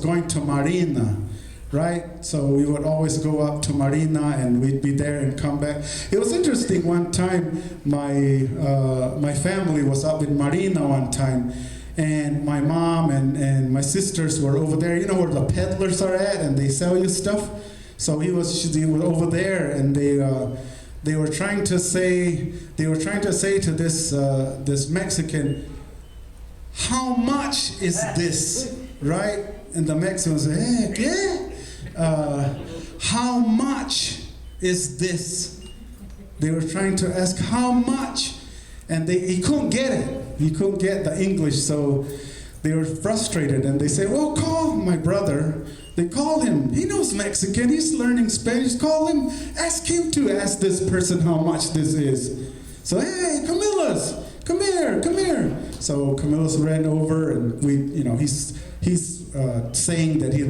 going to Marina, right? So we would always go up to Marina and we'd be there and come back. It was interesting. One time, my family was up in Marina one time, and my mom and my sisters were over there. You know where the peddlers are at, and they sell you stuff. So they were over there, and they were trying to say to this Mexican, "How much is this?" Right? And the Mexican said, "Hey, ¿qué? How much is this?" They were trying to ask how much, and he couldn't get it. He couldn't get the English, so they were frustrated, and they said, "Well, call my brother." They called him. He knows Mexican. He's learning Spanish. Call him. Ask him to ask this person how much this is. So, "Hey, Camillus, come here, come here." So Camillus ran over, and he's saying that he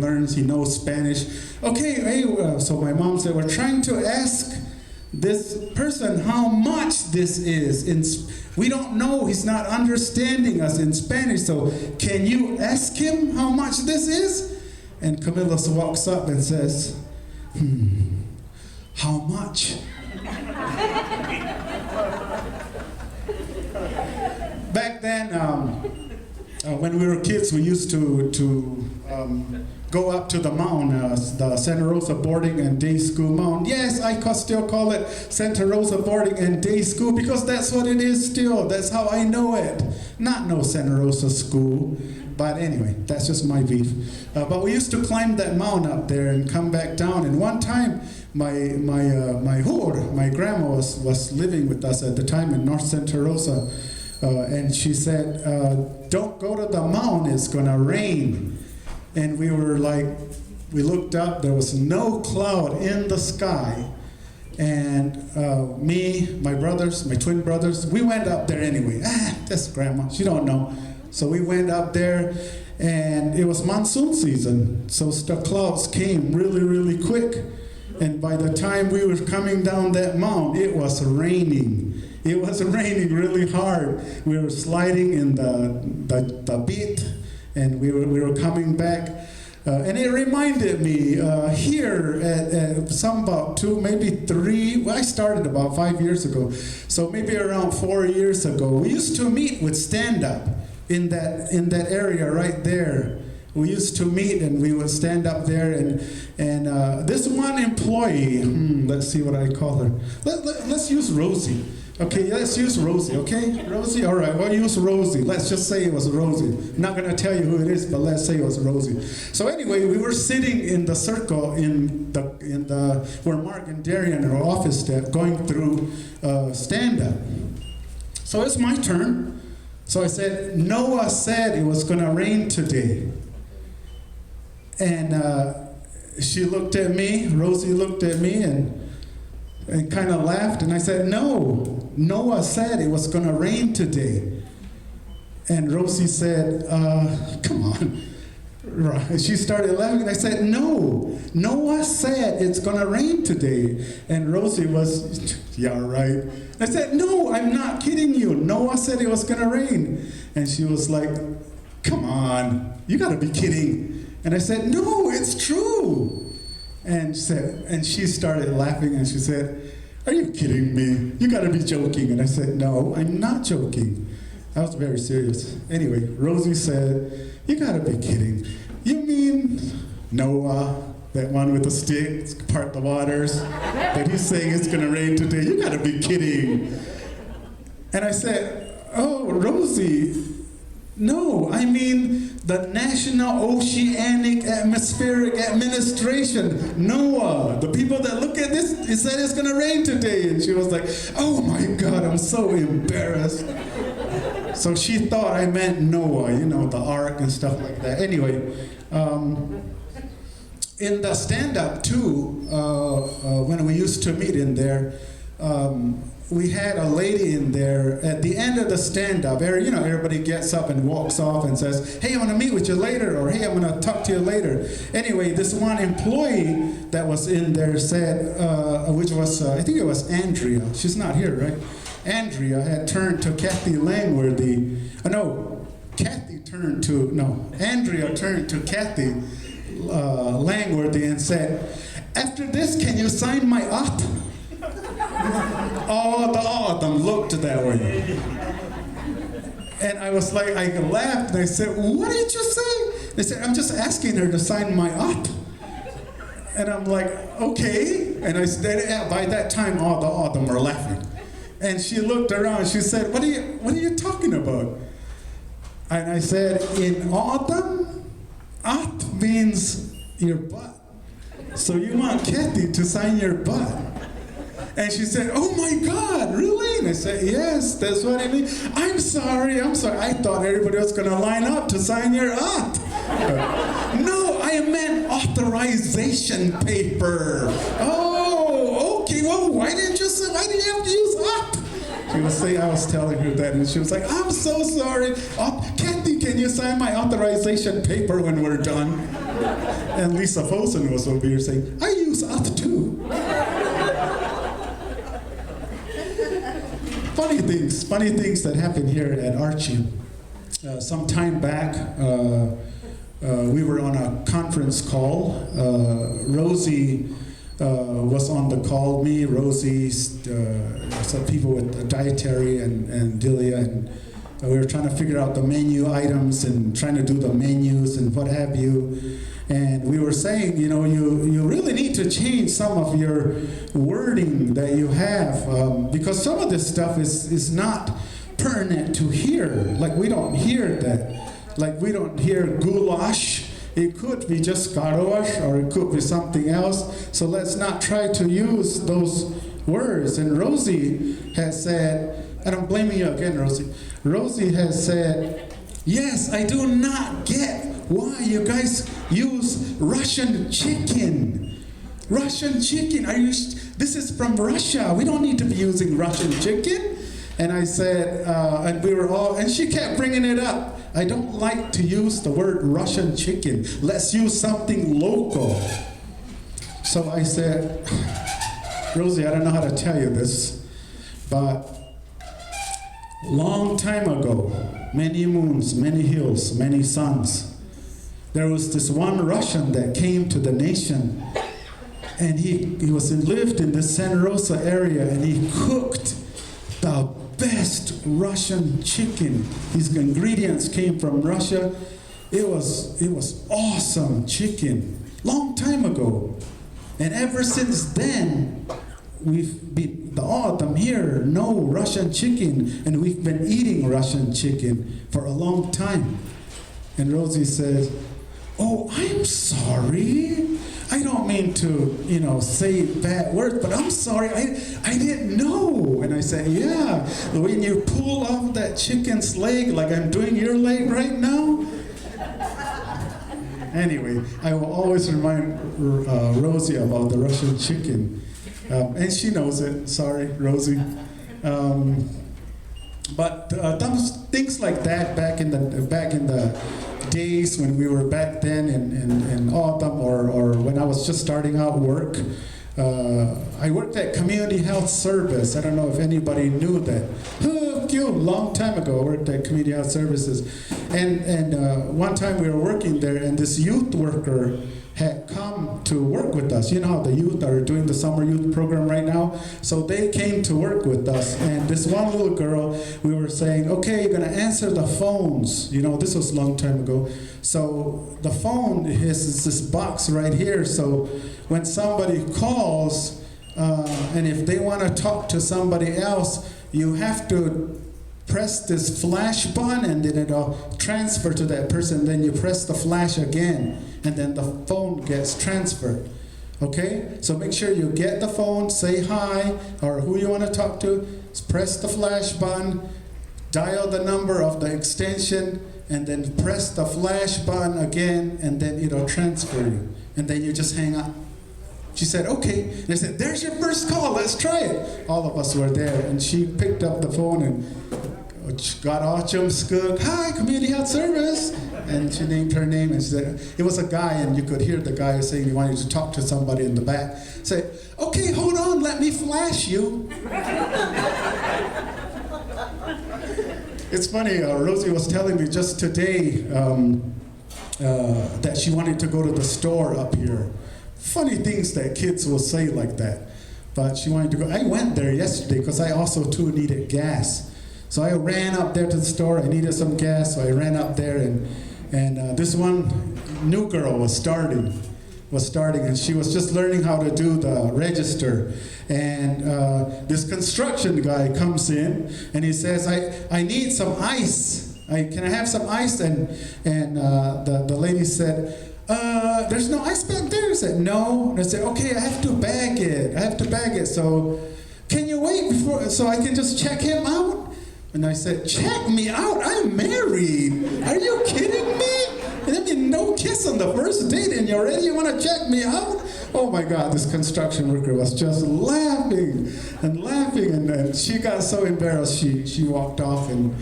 knows Spanish. Okay, hey, so my mom said, "We're trying to ask this person how much this is. We don't know. He's not understanding us in Spanish. So can you ask him how much this is?" And Camillus walks up and says, "How much?" Back then, when we were kids, we used to go up to the mountain, the Santa Rosa Boarding and Day School Mountain. Yes, I still call it Santa Rosa Boarding and Day School because that's what it is still. That's how I know it. Not no Santa Rosa School. But anyway, that's just my beef. But we used to climb that mountain up there and come back down. And one time, my grandma was living with us at the time in North Santa Rosa. And she said, "Don't go to the mountain, it's gonna rain." And we were like, we looked up, there was no cloud in the sky. And me, my brothers, my twin brothers, we went up there anyway. That's grandma, she don't know. So we went up there, and it was monsoon season. So the clouds came really, really quick. And by the time we were coming down that mountain, it was raining. It was raining really hard. We were sliding in the beat, and we were coming back. And it reminded me here at some about 2, maybe 3, well, I started about 5 years ago. So maybe around 4 years ago, we used to meet with stand-up in that area right there. We used to meet and we would stand up there and this one employee, let's see what I call her. Let's use Rosie. Okay, let's use Rosie, okay? Rosie, all right, we'll use Rosie. Let's just say it was Rosie. I'm not gonna tell you who it is, but let's say it was Rosie. So anyway, we were sitting in the circle in the where Mark and Darian are office staff going through stand-up. So it's my turn. So I said, "Noah said it was gonna rain today." And she looked at me, Rosie looked at me and kind of laughed, and I said, "No, Noah said it was gonna rain today." And Rosie said, "Come on." She started laughing, and I said, "No, Noah said it's gonna rain today." And Rosie was, "Yeah, right." I said, "No, I'm not kidding you. Noah said it was gonna rain." And she was like, "Come on, you gotta be kidding." And I said, "No, it's true." And she started laughing, and she said, "Are you kidding me? You gotta be joking." And I said, "No, I'm not joking." I was very serious. Anyway, Rosie said, "You gotta be kidding. You mean Noah, that one with the stick, part the waters, that he's saying it's gonna rain today? You gotta be kidding." And I said, "Oh, Rosie, no, I mean the National Oceanic Atmospheric Administration, NOAA, the people that look at this, it said it's gonna rain today." And she was like, "Oh my God, I'm so embarrassed." So she thought I meant Noah, the ark and stuff like that. Anyway, in the stand-up too, when we used to meet in there, we had a lady in there at the end of the stand-up. Everybody gets up and walks off and says, "Hey, I'm gonna meet with you later," or "Hey, I'm gonna talk to you later." Anyway, this one employee that was in there said, which was, I think it was Andrea. She's not here, right? Andrea had turned to Kathy Langworthy. Andrea turned to Kathy Langworthy and said, "After this, can you sign my auth?" All of them looked that way. And I was like, I laughed and I said, "What did you say?" They said, "I'm just asking her to sign my auth." And I'm like, "Okay." And I said, by that time, all of them were laughing. And she looked around, she said, what are you talking about? And I said, in autumn, auth means your butt. So you want Kathy to sign your butt. And she said, "Oh my God, really?" And I said, "Yes, that's what I mean. I'm sorry. I thought everybody was going to line up to sign your auth." "No, I meant authorization paper." "Oh, okay, well, why didn't you have to use auth?" She was saying, I was telling her that, and she was like, "I'm so sorry. Kathy, can you sign my authorization paper when we're done?" And Lisa Fosen was over here saying, "I use auth too." Funny things that happen here at Archie. Some time back, we were on a conference call. Rosie was on the call. Me, Rosie, some people with dietary and Delia, and we were trying to figure out the menu items and trying to do the menus and what have you. And we were saying, you really need to change some of your wording that you have, because some of this stuff is not pertinent to here. Like, we don't hear that. Like, we don't hear goulash. It could be just garosh, or it could be something else. So let's not try to use those words. And Rosie has said, and I'm blaming you again, Rosie. Rosie has said, "Yes, I do not get why you guys use Russian chicken. Russian chicken, this is from Russia. We don't need to be using Russian chicken." And I said, and she kept bringing it up. "I don't like to use the word Russian chicken. Let's use something local." So I said, "Rosie, I don't know how to tell you this, but long time ago, many moons, many hills, many suns, there was this one Russian that came to the nation, and he lived in the Santa Rosa area, and he cooked the best Russian chicken. His ingredients came from Russia. It was awesome chicken, long time ago. And ever since then, all of them here know Russian chicken, and we've been eating Russian chicken for a long time." And Rosie says, "Oh, I'm sorry. I don't mean to, say bad words, but I'm sorry. I didn't know." And I said, "Yeah, when you pull off that chicken's leg, like I'm doing your leg right now." Anyway, I will always remind Rosie about the Russian chicken. And she knows it. Sorry, Rosie. But things like that back in the days when we were back then in autumn, or when I was just starting out work. I worked at Community Health Service. I don't know if anybody knew that. Long time ago, I worked at Community Health Services. And one time we were working there, and this youth worker had come to work with us. You know how the youth are doing the summer youth program right now? So they came to work with us. And this one little girl, we were saying, "Okay, you're going to answer the phones." This was a long time ago. So the phone is this box right here. So when somebody calls, and if they want to talk to somebody else, you have to press this flash button, and then it'll transfer to that person. Then you press the flash again, and then the phone gets transferred. Okay? So make sure you get the phone, say hi, or who you want to talk to, press the flash button, dial the number of the extension, and then press the flash button again, and then it'll transfer you. And then you just hang up. She said, "Okay." And I said, "There's your first call, let's try it." All of us were there, and she picked up the phone and got all chumskug, "Hi, Community Health Service." And she named her name, and she said, it was a guy, and you could hear the guy saying he wanted to talk to somebody in the back. Say, "Okay, hold on, let me flash you." It's funny, Rosie was telling me just today that she wanted to go to the store up here. Funny things that kids will say like that. But she wanted to go. I went there yesterday because I also too needed gas. So I ran up there to the store. I needed some gas, so I ran up there, and this one new girl was starting, and she was just learning how to do the register. And this construction guy comes in, and he says, I need some ice. Can I have some ice? And the lady said, there's no ice back there. I said, no. And I said, okay, I have to bag it. So can you wait so I can just check him out? And I said, check me out? I'm married. Are you kidding me? I mean, no kiss on the first date and you want to check me out? Oh my God, this construction worker was just laughing, and she got so embarrassed, she walked off and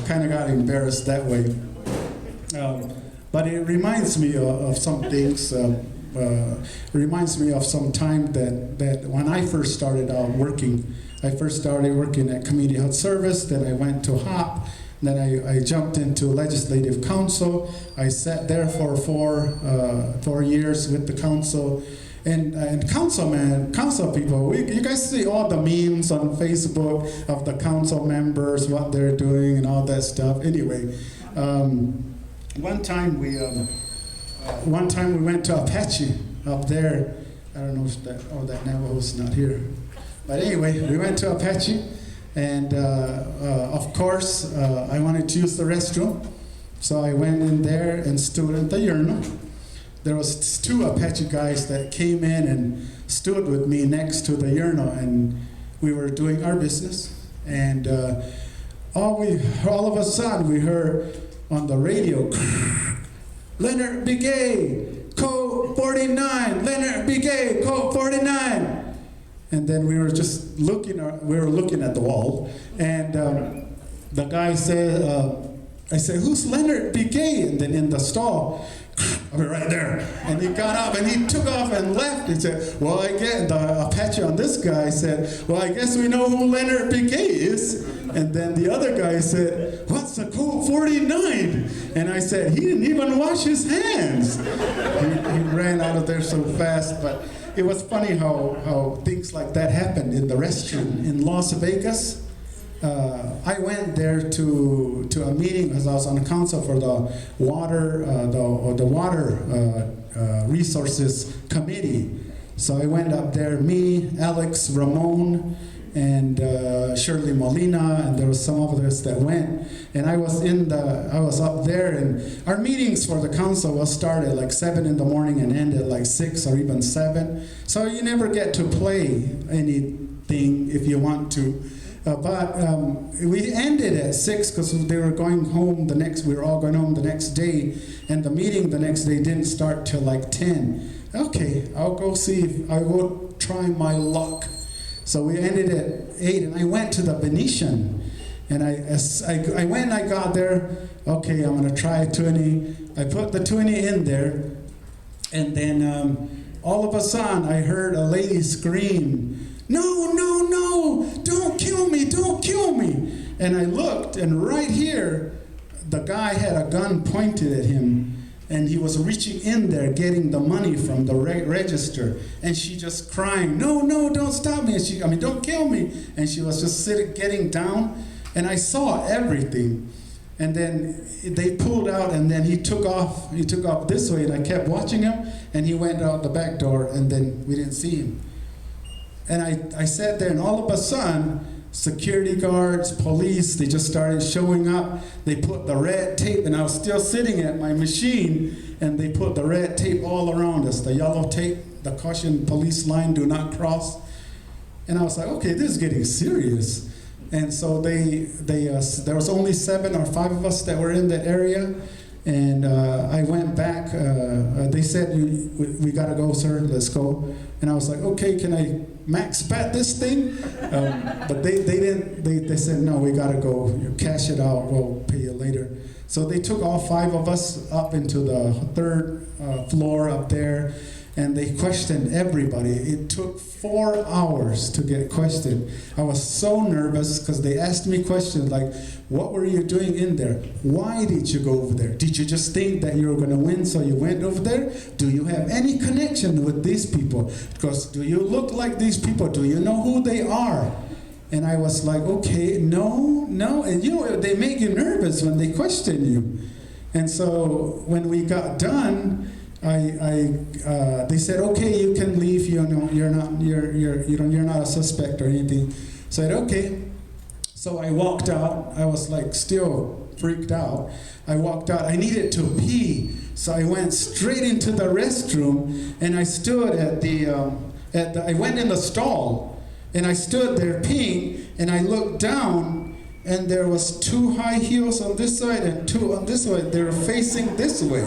kind of got embarrassed that way. But it reminds me of some things. Reminds me of some time that when I first started out working. I first started working at Community Health Service, then I went to HOP, then I jumped into Legislative Council. I sat there for 4 years with the council. And council people, you guys see all the memes on Facebook of the council members, what they're doing and all that stuff. Anyway, one time we went to Apache up there. I don't know if that Navajo's not here. But anyway, we went to Apache, and of course, I wanted to use the restroom. So I went in there and stood at the urinal. There was 2 Apache guys that came in and stood with me next to the urinal, and we were doing our business. And all of a sudden, we heard on the radio, Leonard Begay, code 49, Leonard Begay, code 49. And then we were just looking at the wall, and the guy said, I said, who's Leonard Begay? And then in the stall, I'll be right there. And he got up and he took off and left. He said, well, the Apache on this guy said, well, I guess we know who Leonard Begay is. And then the other guy said, what's the code 49? And I said, he didn't even wash his hands. He ran out of there so fast, but it was funny how things like that happened in the restroom in Las Vegas. I went there to a meeting because I was on the council for the water resources committee. So I went up there, me, Alex, Ramon, and Shirley Molina, and there was some of us that went. And I was up there, and our meetings for the council will start at like 7 in the morning and end at like 6 or even 7. So you never get to play anything if you want to. But we ended at 6 because they were going home we were all going home the next day, and the meeting the next day didn't start till like 10. Okay, I'll go try my luck. So we ended at 8, and I went to the Venetian, and I went and I got there. Okay, I'm gonna try 20. I put the 20 in there, and then all of a sudden I heard a lady scream, no, no, no, don't kill me, don't kill me. And I looked, and right here, the guy had a gun pointed at him, and he was reaching in there, getting the money from the register. And she just crying, no, no, don't stop me. And don't kill me. And she was just getting down, and I saw everything. And then they pulled out, and then he took off this way, and I kept watching him, and he went out the back door, and then we didn't see him. And I sat there, and all of a sudden, security guards, police, they just started showing up. They put the red tape, and I was still sitting at my machine, and they put the red tape all around us, the yellow tape, the caution police line, do not cross. And I was like, okay, this is getting serious. And so there was only 7 or 5 of us that were in that area. And I went back. They said, we got to go, sir. Let's go. And I was like, okay, can I max bet this thing? But they didn't. They said, no, we got to go. You cash it out. We'll pay you later. So they took all 5 of us up into the 3rd floor up there. and they questioned everybody. It took 4 hours to get questioned. I was so nervous because they asked me questions like, what were you doing in there? Why did you go over there? Did you just think that you were going to win, so you went over there? Do you have any connection with these people? Because do you look like these people? Do you know who they are? And I was like, okay, no. And you know, they make you nervous when they question you. And so when we got done, they said, okay, you can leave. You know, you're not a suspect or anything. So I said, okay. So I walked out. I was like still freaked out. I walked out. I needed to pee, so I went straight into the restroom, and I stood I went in the stall, and I stood there peeing, and I looked down, and there was 2 high heels on this side and 2 on this side. They were facing this way.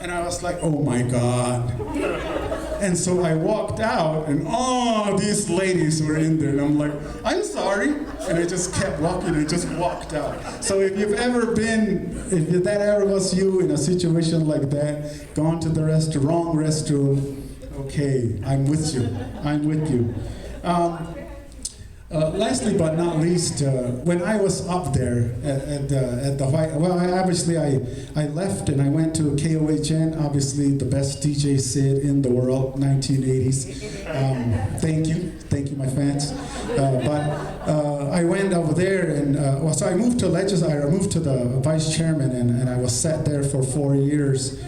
And I was like, oh my God. And so I walked out, and all these ladies were in there, and I'm like, I'm sorry. And I just kept walking and just walked out. So if you've ever been, if that ever was you in a situation like that, gone to the wrong restroom, okay, I'm with you. I'm with you. Lastly but not least, when I was up there at the White, well, I left and I went to KOHN, obviously the best DJ Sid in the world, 1980s. Thank you, my fans. But I went over there, and so I moved to I moved to the vice chairman, and I was sat there for 4 years.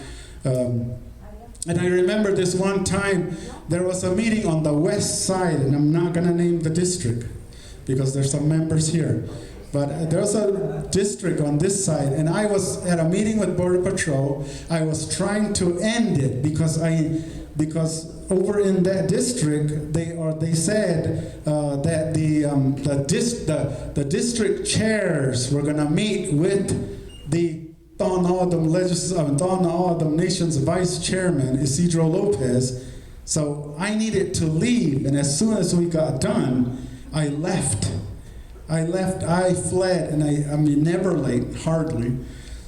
And I remember this one time, there was a meeting on the west side, and I'm not going to name the district because there's some members here. But there's a district on this side, and I was at a meeting with Border Patrol. I was trying to end it because over in that district, they said that the district chairs were going to meet with the Tonca Nation's vice chairman, Isidro Lopez. So I needed to leave, and as soon as we got done, I left. I fled, and I'm never late, hardly.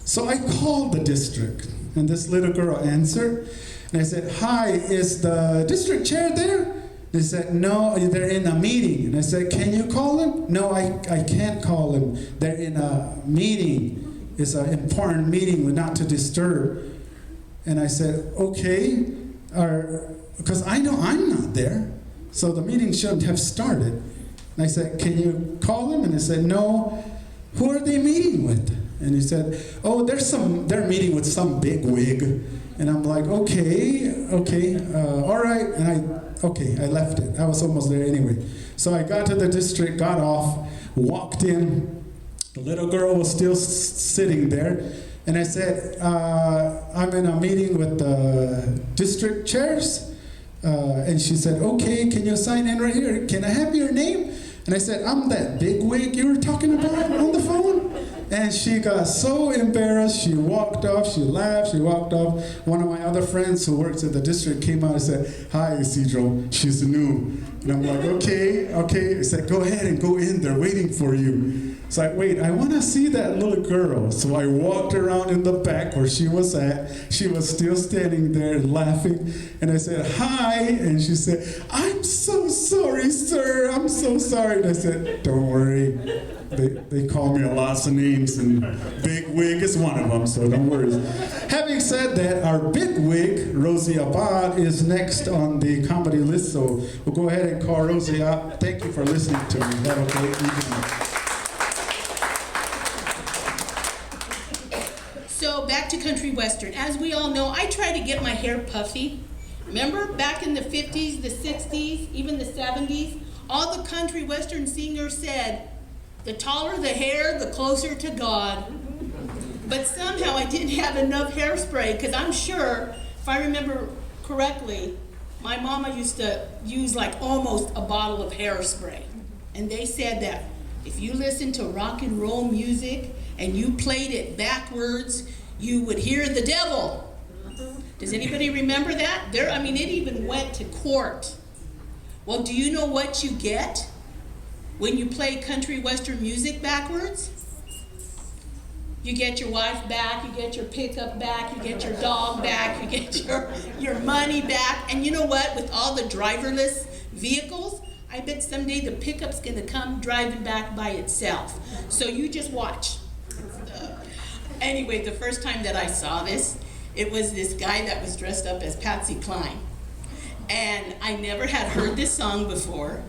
So I called the district, and this little girl answered, and I said, hi, is the district chair there? They said, no, they're in a meeting. And I said, can you call them? No, I can't call them. They're in a meeting. It's an important meeting, not to disturb. And I said, okay, because I know I'm not there, so the meeting shouldn't have started. And I said, can you call them? And he said, no. Who are they meeting with? And he said, oh, they're meeting with some big wig. And I'm like, okay, all right. And I left it. I was almost there anyway. So I got to the district, got off, walked in. The little girl was still sitting there. And I said, I'm in a meeting with the district chairs. And she said, okay, can you sign in right here? Can I have your name? And I said, I'm that big wig you were talking about on the phone. And she got so embarrassed, she walked off, she laughed, she walked off. One of my other friends who works at the district came out and said, hi, Isidro, she's new. And I'm like, okay. I said, go ahead and go in, they're waiting for you. So I wait, I want to see that little girl. So I walked around in the back where she was at. She was still standing there laughing. And I said, hi. And she said, I'm so sorry, sir. I'm so sorry. And I said, don't worry. They call me a lot of names, and Big Wig is one of them, so don't worry. Having said that, our big wig, Rosie Abad, is next on the comedy list. So we'll go ahead and call Rosie up. Thank you for listening to me. Have a great evening. So back to country western. As we all know, I try to get my hair puffy. Remember back in the 50s, the 60s, even the 70s, all the country western singers said, the taller the hair, the closer to God. But somehow I didn't have enough hairspray, because I'm sure, if I remember correctly, my mama used to use like almost a bottle of hairspray. And they said that if you listened to rock and roll music and you played it backwards, you would hear the devil. Does anybody remember that? It even went to court. Well, do you know what you get when you play country western music backwards? You get your wife back, you get your pickup back, you get your dog back, you get your money back. And you know what? With all the driverless vehicles, I bet someday the pickup's gonna come driving back by itself. So you just watch. Anyway, the first time that I saw this, it was this guy that was dressed up as Patsy Cline. And I never had heard this song before,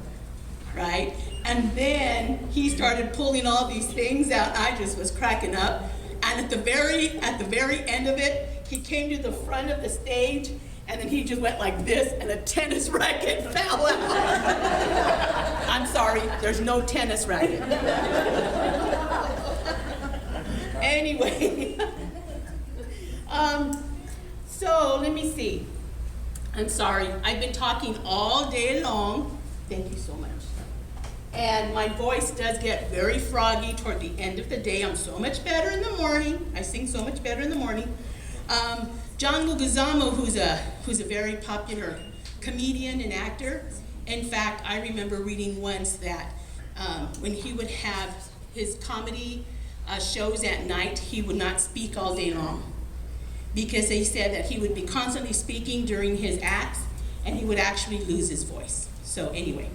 right? And then he started pulling all these things out. I just was cracking up. And at the very end of it, he came to the front of the stage, and then he just went like this, and a tennis racket fell out. I'm sorry, there's no tennis racket. Anyway, so let me see. I'm sorry, I've been talking all day long. Thank you so much. And my voice does get very froggy toward the end of the day. I'm so much better in the morning. I sing so much better in the morning. John Leguizamo, who's a very popular comedian and actor. In fact, I remember reading once that when he would have his comedy shows at night, he would not speak all day long, because they said that he would be constantly speaking during his acts and he would actually lose his voice. So anyway,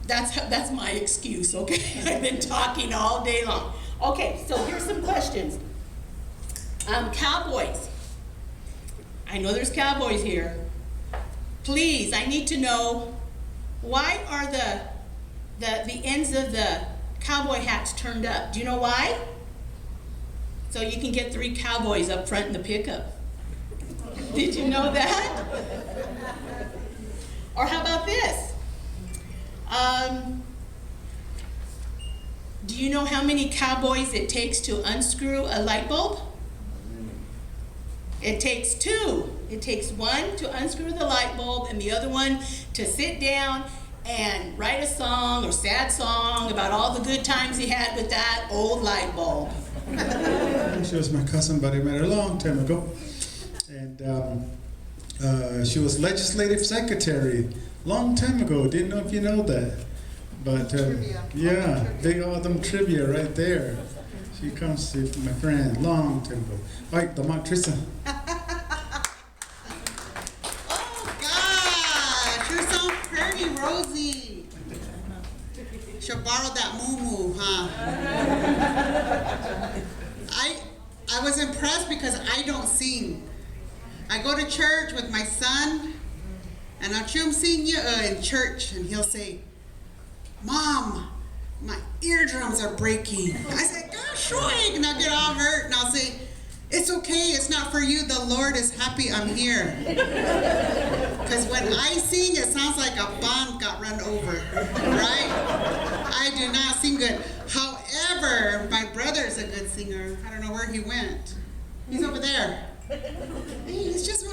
that's my excuse, okay? I've been talking all day long. Okay, so here's some questions. Cowboys. I know there's cowboys here. Please, I need to know, why are the ends of the cowboy hats turned up? Do you know why? So you can get 3 cowboys up front in the pickup. Did you know that? Or how about this? Do you know how many cowboys it takes to unscrew a light bulb? It takes 2. It takes 1 to unscrew the light bulb and the other one to sit down and write a song or sad song about all the good times he had with that old light bulb. She was my cousin, but I met her a long time ago. And she was legislative secretary long time ago. Didn't know if you know that. But yeah, big autumn trivia right there. She comes to my friend long time ago. All right, Teresa. Oh gosh, you're so pretty, Rosie. She'll borrow that moo-moo, huh? I was impressed because I don't sing. I go to church with my son, and I'll hear him sing in church, and he'll say, "Mom, my eardrums are breaking." I say, "Gosh, Choyg," and I'll get all hurt, and I'll say, "It's okay, it's not for you, the Lord is happy I'm here." Because when I sing, it sounds like a bomb got run over, right? I do not sing good. However, my brother's a good singer. I don't know where he went. He's over there. Hey, it's just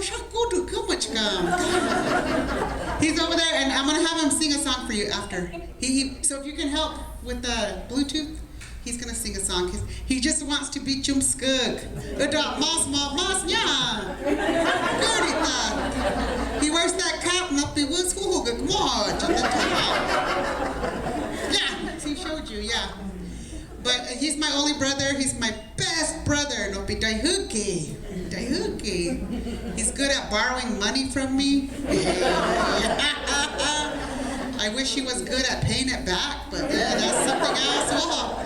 He's over there, and I'm gonna have him sing a song for you after. So if you can help with the Bluetooth, he's gonna sing a song. He just wants to be chum skug. He wears that cap and up he was yeah, he showed you, yeah. But he's my only brother. He's my best brother. No be daihuki. He's good at borrowing money from me. I wish he was good at paying it back, but that's something else. Oh.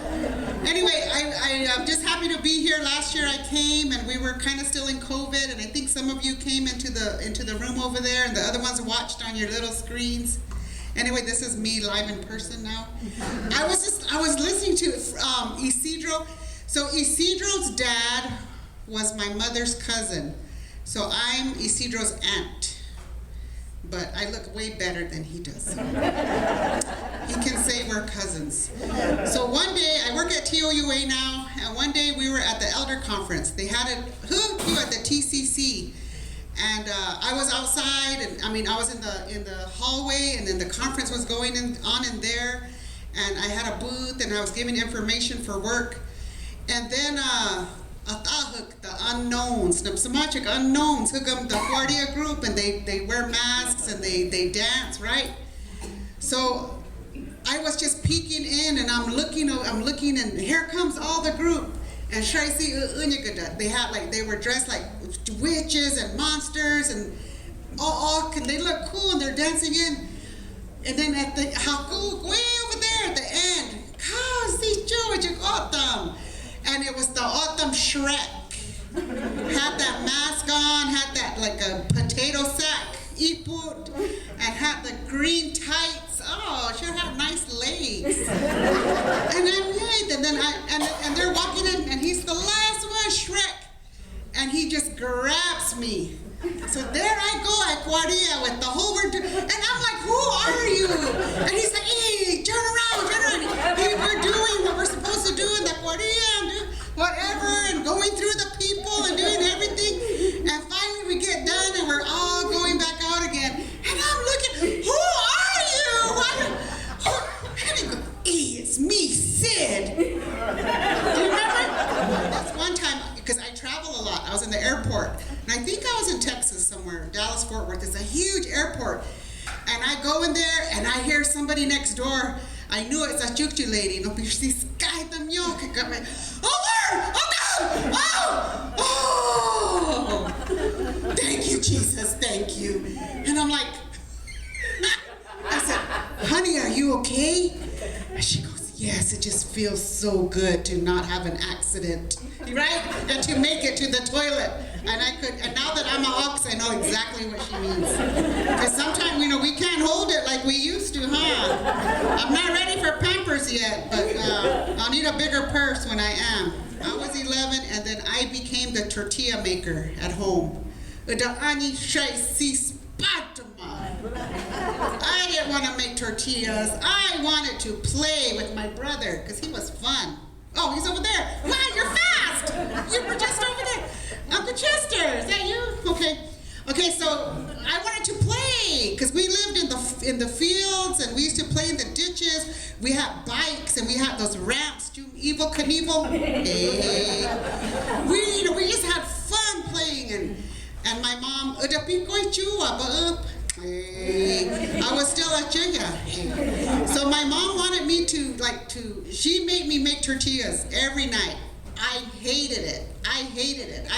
Anyway, I'm just happy to be here. Last year I came, and we were kind of still in COVID, and I think some of you came into the room over there, and the other ones watched on your little screens. Anyway, this is me live in person now. I was listening to Isidro. So Isidro's dad was my mother's cousin. So I'm Isidro's aunt. But I look way better than he does. He can say we're cousins. So one day, I work at TOUA now, and one day we were at the elder conference. They had it at the TCC. And I was outside, and I was in the hallway, and then the conference was going on in there, and I had a booth, and I was giving information for work, and then the unknowns, the Samachik unknowns, hook them the Guardia group, and they wear masks and they dance, right? So I was just peeking in, and I'm looking, and here comes all the group. And Tracy, they were dressed like witches and monsters and all they look cool and they're dancing in. And then at the way over there at the end, and it was the autumn Shrek. Had that mask on, had that like a potato sack, iput, and had the green tights. Oh, she had nice legs. And then they're walking in, and he's the last one, Shrek, and he just grabs me. So there I go at Guaria with the whole word, and I'm like, who are you? And he's like, hey, turn around. Hey, we're doing what we're supposed to do in the Guaria and do whatever, and going through the people and doing everything. And finally we get done and we're all going back out again. And I'm looking, who are you? And he goes, hey, it's me, Sid. Do you remember? That's one time, because I travel a lot. I was in the airport. And I think I was in Texas somewhere, Dallas, Fort Worth. It's a huge airport. And I go in there and I hear somebody next door. I knew it's a Chukchi lady. No, she's oh, thank you, Jesus, thank you. And I'm like, I said, honey, are you okay? And she goes, yes, it just feels so good to not have an accident, right? And to make it to the toilet. And now that I'm an ox, I know exactly what she means. Because sometimes, we can't hold it like we used to, huh? I'm not ready for Pampers yet, but I'll need a bigger purse when I am. I was 11, and then I became the tortilla maker at home. I didn't want to make tortillas. I wanted to play with my brother, because he was fun. Oh, he's over there. Wow, you're fast. You were just over there. Uncle Chester, is that you? Okay, so I wanted to play, because we lived in the fields, and we used to play in the ditches. We had bikes, and we had those ramps, Evil Knievel. Hey. We just had fun playing, and my mom, I was still a Choyguha. So my mom wanted me she made me make tortillas every night. I hated it. I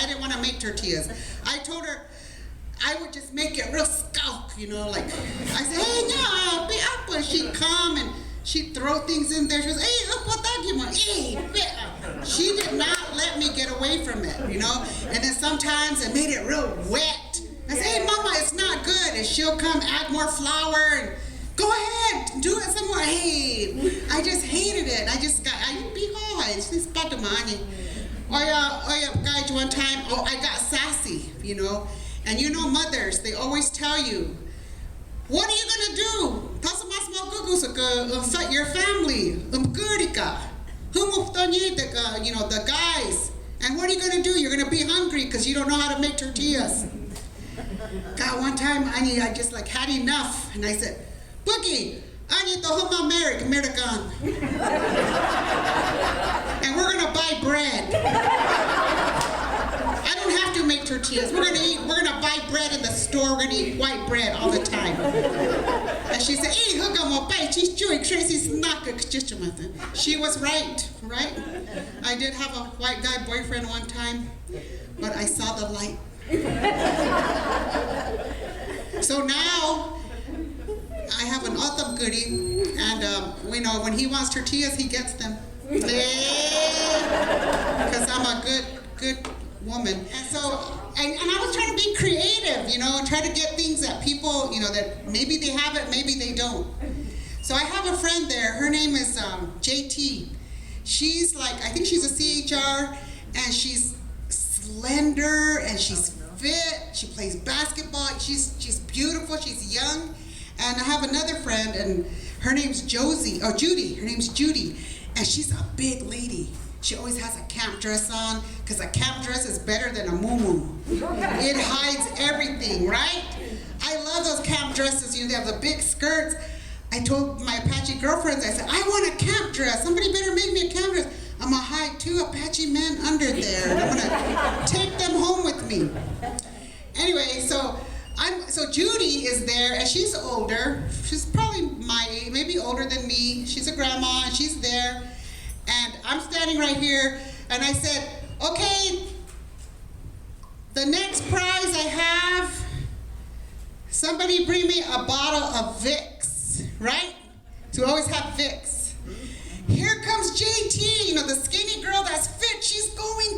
didn't want to make tortillas. I told her I would just make it real skulk, I said, hey, no, be up. And she'd come and she'd throw things in there. She was, hey, up, what that you want? Hey, she did not let me get away from it, And then sometimes it made it real wet. I said, hey, Mama, it's not good. And she'll come add more flour and go ahead, do it some more. Hey, I just hated it. I behold, this patamani. Guys, one time, I got sassy, And mothers, they always tell you, what are you going to do? Your family, the guys. And what are you going to do? You're going to be hungry because you don't know how to make tortillas. God, one time, I just had enough. And I said, Boogie, I need the whole American. And we're going to buy bread. I don't have to make tortillas. We're going to buy bread in the store. We're going to eat white bread all the time. And she said, hey, she was right? I did have a white guy boyfriend one time, but I saw the light. So now, I have an autumn goodie, and when he wants tortillas, he gets them. Because I'm a good woman. And so, and I was trying to be creative, try to get things that people, that maybe they have it, maybe they don't. So I have a friend there, her name is JT. She's I think she's a CHR, and she's slender, and she's fit, she plays basketball, she's beautiful, she's young. And I have another friend, and her name's Judy, her name's Judy, and she's a big lady. She always has a camp dress on, because a camp dress is better than a muumuu. It hides everything, right? I love those camp dresses, they have the big skirts. I told my Apache girlfriends, I said, I want a camp dress. Somebody better make me a camp dress. I'm going to hide 2 Apache men under there, and I'm going to take them home with me. Anyway, so Judy is there, and she's older. She's probably my age, maybe older than me. She's a grandma, and she's there. And I'm standing right here And I said, okay, the next prize I have, somebody bring me a bottle of Vicks, right? So we always have Vicks. Here comes JT, the skinny girl that's fit. She's going,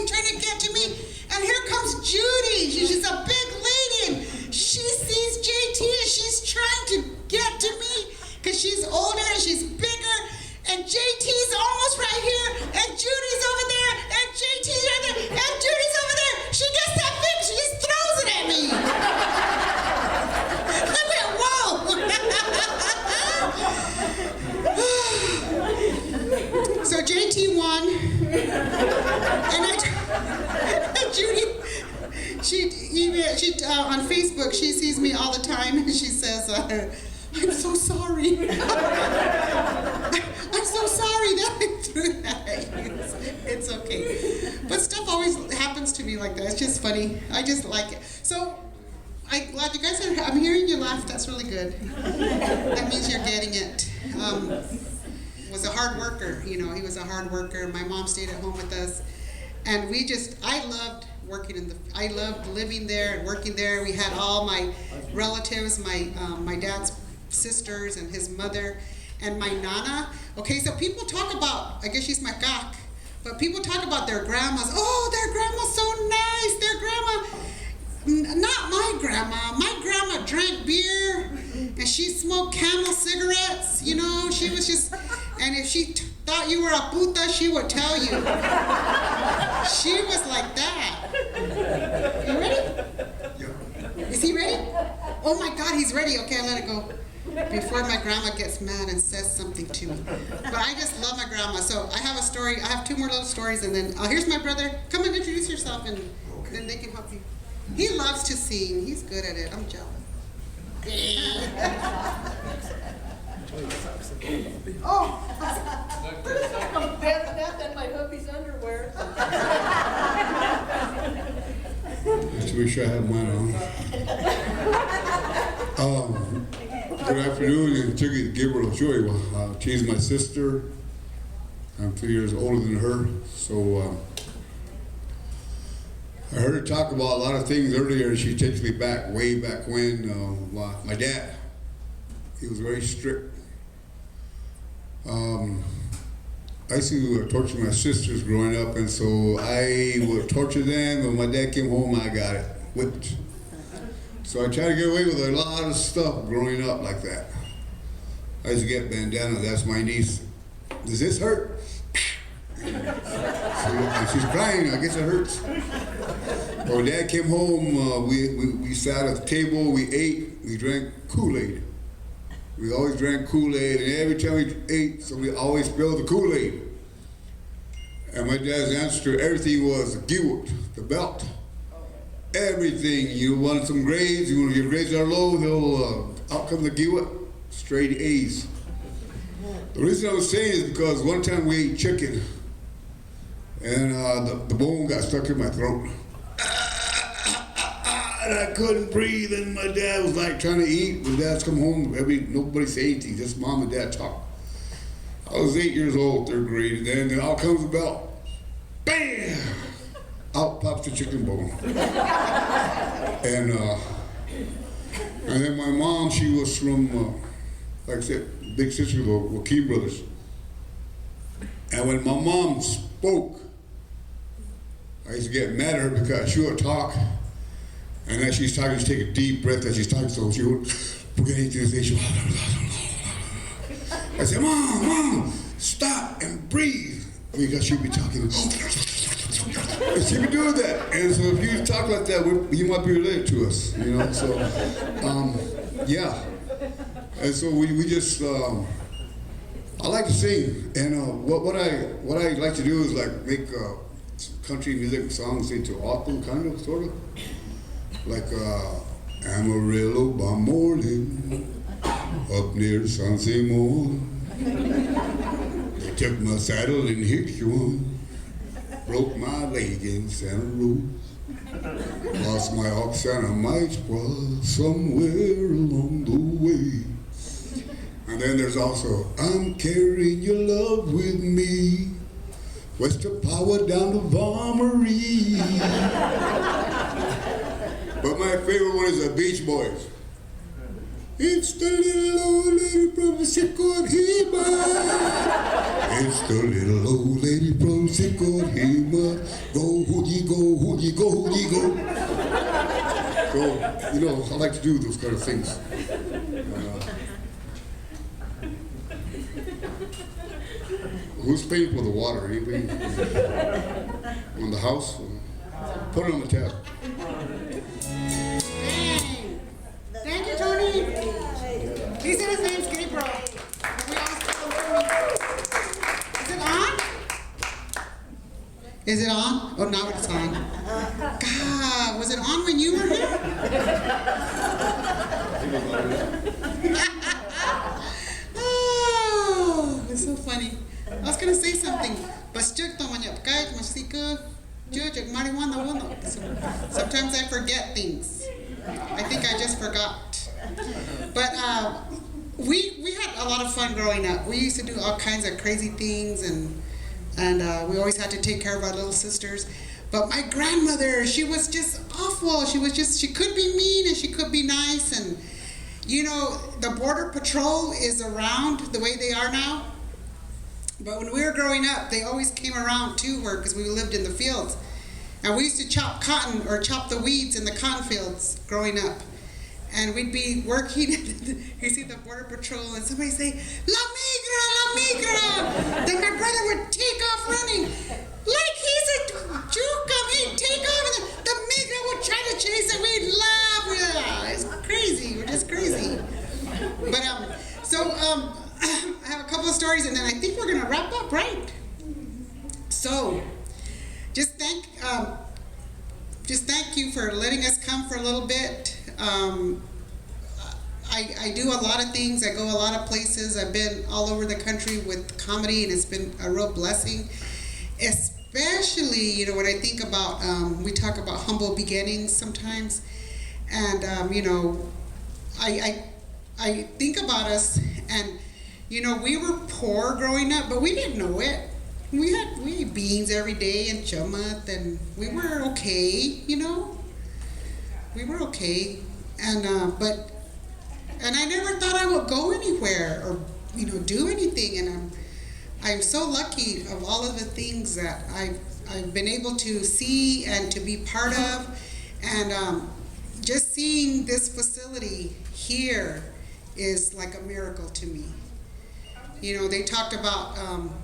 trying to get to me. And here comes Judy. She's a big lady. And she sees JT and she's trying to get to me because she's older and she's bigger. And JT's almost right here. And Judy's over there. And JT's right there. And Judy's over there. She gets that Vicks. She just throws it at me. I went, whoa. So JT won, and Judy, she on Facebook, she sees me all the time, and she says, I'm so sorry. I'm so sorry that I threw that at you. It's okay. But stuff always happens to me like that. It's just funny. I just like it. So I'm glad you guys are, I'm hearing you laugh. That's really good. That means you're getting it. Was a hard worker, he was a hard worker. My mom stayed at home with us, and I loved I loved living there and working there. We had all my relatives, my dad's sisters and his mother, and my nana. Okay, so people talk about, I guess she's my kak, but people talk about their grandmas. Oh, their grandma's so nice, their grandma. Not my grandma. My grandma drank beer, and she smoked Camel cigarettes, she was just, and if she thought you were a puta, she would tell you. She was like that. You ready? Yeah. Is he ready? Oh my God, he's ready. Okay, I'll let it go. Before my grandma gets mad and says something to me. But I just love my grandma. So I have a story. I have two more little stories, and then here's my brother. Come and introduce yourself, and then they can help you. He loves to sing. He's good at it. I'm jealous. Oh! I'm better than that than my hubby's underwear. Just make sure I have mine on. Good afternoon, and took it to give her a Choyguha. She's my sister. I'm 3 years older than her, so I heard her talk about a lot of things earlier. She takes me back, way back when my dad, he was very strict. I used to torture my sisters growing up, and so I would torture them, and when my dad came home, I got it whipped. So I tried to get away with a lot of stuff growing up like that. I used to get bandana, that's my niece. Does this hurt? And she's crying, I guess it hurts. When Dad came home, we sat at the table, we ate, we drank Kool-Aid. We always drank Kool-Aid, and every time we ate, somebody always spilled the Kool-Aid. And my dad's answer to everything was the giwut, the belt. Everything. You want some grades, you want your grades are low, he'll out come the giwut, straight A's. The reason I was saying is because one time we ate chicken, and the bone got stuck in my throat. And I couldn't breathe, and my dad was like trying to eat. When dads come home, nobody say anything, just mom and dad talk. I was 8 years old, 3rd grade, and then out comes the belt. Bam! Out pops the chicken bone. And then my mom, she was from, like I said, big sister of the Joaquin brothers. And when my mom spoke, I used to get mad at her because she would talk, and as she's talking, she'd take a deep breath as she's talking, so she would forget anything to say. I said, Mom, stop and breathe, because she'd be talking. And she'd be doing that. And so if you talk like that, you might be related to us, so, yeah. And so we just, I like to sing, and what I like to do is like make country music songs into autumn kind of, sort of. Like Amarillo by morning, up near San Simon. They took my saddle and hit one, broke my leg in Santa Rosa. Lost my ox and a might was somewhere along the way. And then there's also, I'm carrying your love with me. What's the power down the Vomery? But my favorite one is the Beach Boys. It's the little old lady from Choyguha. It's the little old lady from Choyguha. Go, hoogie, go, hoogie, go, hoogie, go. So, you know, I like to do those kind of things. Who's paying for the water? Anybody? On the house? Put it on the tab. Thank you, Tony. He said his name's Gabriel. We all spelled Tony. Is it on? Is it on? Oh, now it's on. God, was it on when you were here? Oh, it's so funny. I was going to say something. Sometimes I forget things. I think I just forgot. But we had a lot of fun growing up. We used to do all kinds of crazy things, and we always had to take care of our little sisters. But my grandmother, she was just awful. She could be mean and she could be nice. And, you know, the Border Patrol is around the way they are now. But when we were growing up, they always came around to her because we lived in the fields. And we used to chop cotton or chop the weeds in the cotton fields growing up. And we'd be working, you see the Border Patrol, and somebody say, La migra, la migra! Then my brother would take off running. Like he's a juke, he'd take off, and the migra would try to chase him. We'd laugh. It's crazy. We're just crazy. But, I have a couple of stories, and then I think we're going to wrap up, right? So, just thank you for letting us come for a little bit. I do a lot of things. I go a lot of places. I've been all over the country with comedy, and it's been a real blessing. Especially, you know, when I think about, we talk about humble beginnings sometimes, and you know, I think about us, and you know, we were poor growing up, but we didn't know it. We ate beans every day and chamat, and we were okay, you know. We were okay, and I never thought I would go anywhere or, you know, do anything. And I'm so lucky of all of the things that I've been able to see and to be part of, and just seeing this facility here is like a miracle to me. You know, they talked about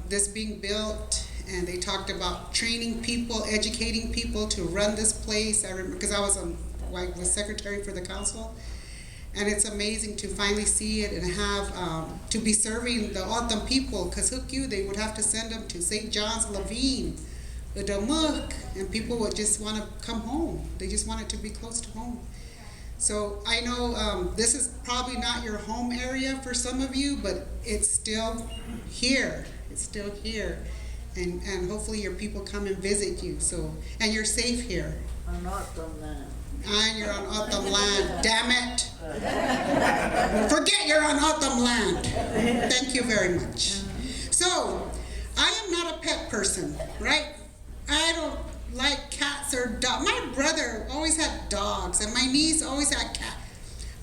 this being built, and they talked about training people, educating people to run this place. I remember, because I was secretary for the council, and it's amazing to finally see it and have, to be serving the Autumn people, because they would have to send them to St. John's, Levine, the Damuk, and people would just want to come home. They just wanted to be close to home. So I know this is probably not your home area for some of you, but it's still here. It's still here. And hopefully your people come and visit you. So, and you're safe here. On Autumn land. And you're on Autumn land. Damn it. Forget you're on Autumn land. Thank you very much. So, I am not a pet person, right? I don't like cats or dogs. My brother always had dogs, and my niece always had cats.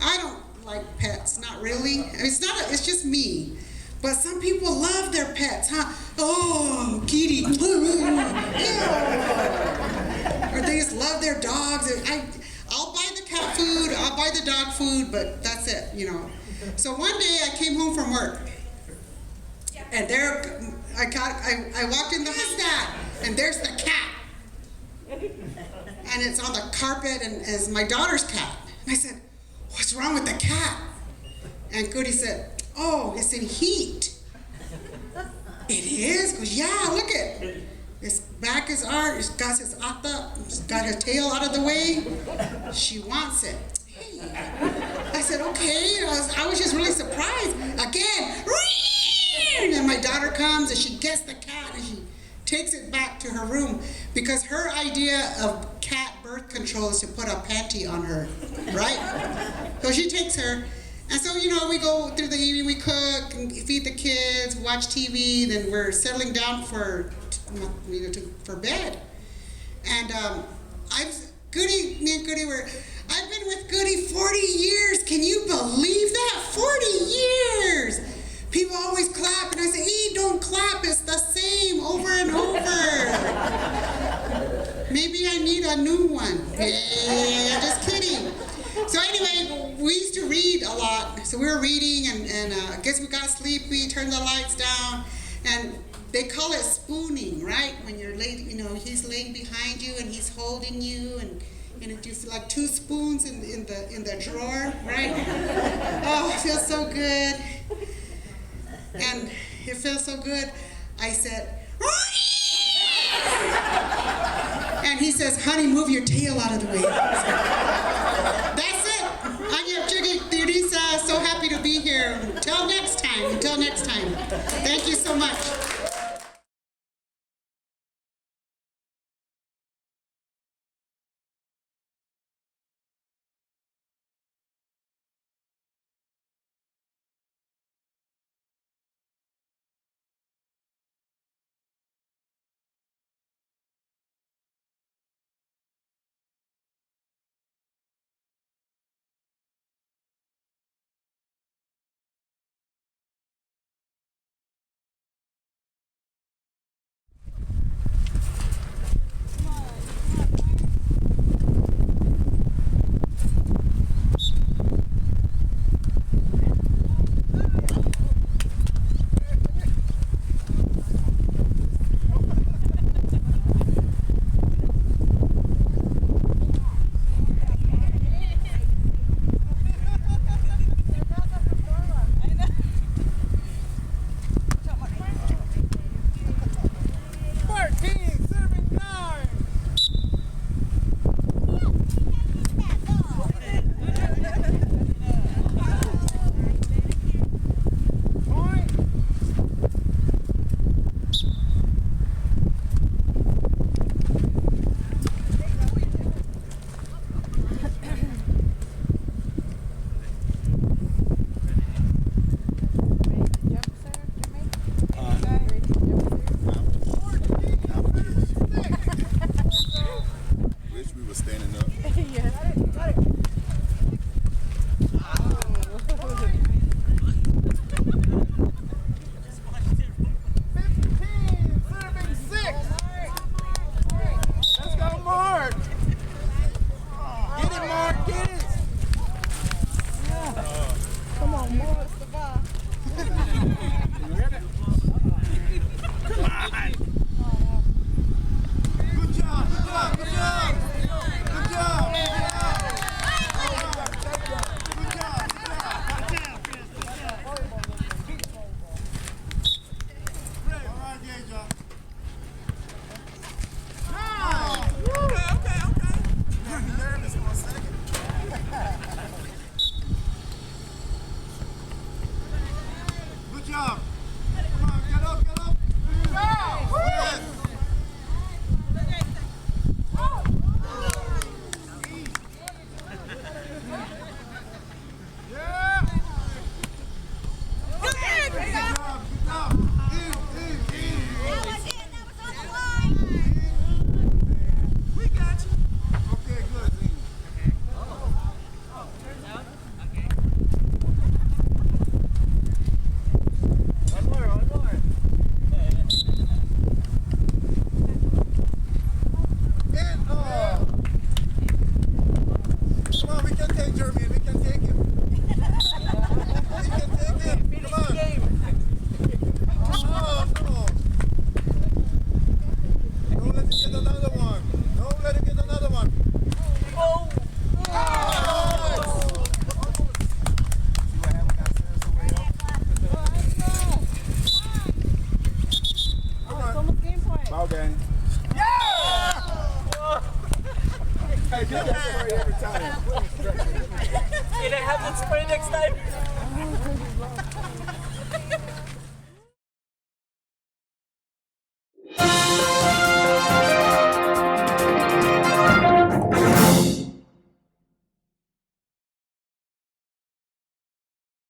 I don't like pets, not really. It's just me. But some people love their pets, huh? Oh, kitty. Or they just love their dogs. I'll buy the cat food, I'll buy the dog food, but that's it, you know. So one day I came home from work, and there I walked in the house, and there's the cat. And it's on the carpet, and it's my daughter's cat. And I said, what's wrong with the cat? And Goody said, oh, it's in heat. It is? Goes, yeah, look at it. Its back is art, it's got its ata, it's got her tail out of the way. She wants it. Hey. I said, okay. I was just really surprised. Again, and my daughter comes and she gets the cat and she takes it back to her room, because her idea of cat birth control is to put a panty on her, right? So she takes her, And so, you know, we go through the evening, we cook and feed the kids, watch TV, then we're settling down for bed. And me and Goody I've been with Goody 40 years. Can you believe that? 40 years. People always clap, and I say, don't clap. It's the same over and over. Maybe I need a new one. Hey, I'm just kidding. So anyway, we used to read a lot. So we were reading, and I guess we got sleepy, turned the lights down, and they call it spooning, right? When you're laying, you know, he's laying behind you and he's holding you, and it just like 2 spoons in the drawer, right? Oh, it feels so good. And it feels so good. I said, and he says, honey, move your tail out of the way. That's it. I'm your chicken, Teresa. So happy to be here. Until next time. Thank you so much. Can I have that spray next time?